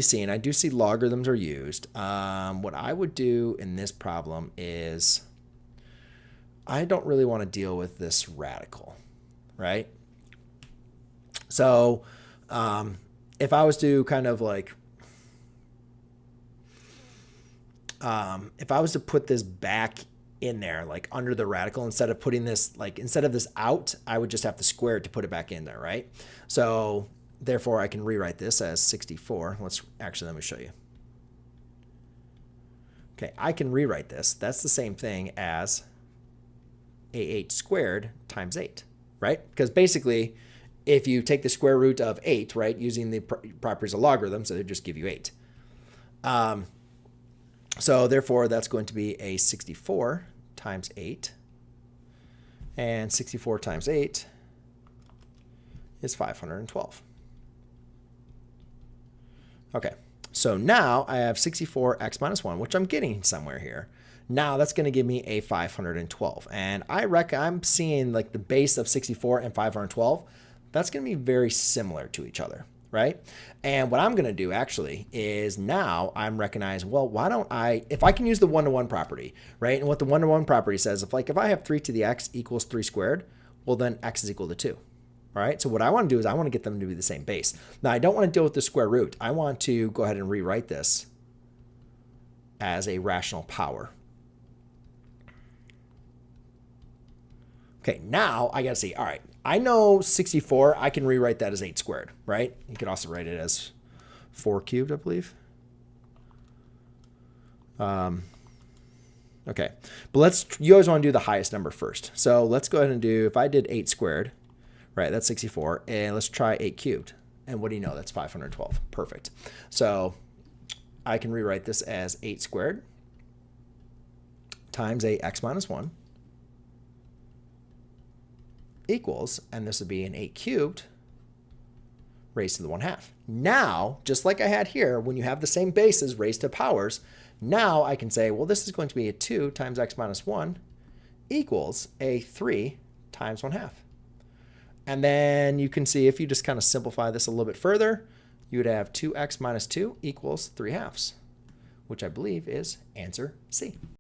seen. I do see logarithms are used. What I would do in this problem is I don't really want to deal with this radical, right? So if I was to kind of like, if I was to put this back in there, like under the radical, instead of putting this, like instead of this out, I would just have to square it to put it back in there, right? So therefore I can rewrite this as 64. Let me show you. Okay, I can rewrite this. That's the same thing as a8 squared times 8, right? Because basically, if you take the square root of 8, right, using the properties of logarithms, it would just give you 8. So therefore, that's going to be a 64 times 8. And 64 times 8 is 512. Okay, so now I have 64x minus 1, which I'm getting somewhere here. Now that's going to give me a 512. And I'm seeing like the base of 64 and 512. That's going to be very similar to each other, right? And what I'm going to do actually is now I'm recognizing, well, why don't if I can use the one-to-one property, right? And what the one-to-one property says, if I have 3 to the x equals 3 squared, well, then x is equal to 2. All right, so what I want to do is I want to get them to be the same base. Now, I don't want to deal with the square root. I want to go ahead and rewrite this as a rational power. Okay, now I got to see, all right, I know 64, I can rewrite that as 8 squared, right? You could also write it as 4 cubed, I believe. Okay, but you always want to do the highest number first. So let's go ahead and do, if I did 8 squared, right, that's 64, and let's try 8 cubed. And what do you know? That's 512. Perfect. So I can rewrite this as 8 squared times a x minus 1 equals, and this would be an 8 cubed raised to the 1/2. Now, just like I had here, when you have the same bases raised to powers, now I can say, well, this is going to be a 2 times x minus 1 equals a 3 times 1/2. And then you can see if you just kind of simplify this a little bit further, you would have 2x minus 2 equals 3/2, which I believe is answer C.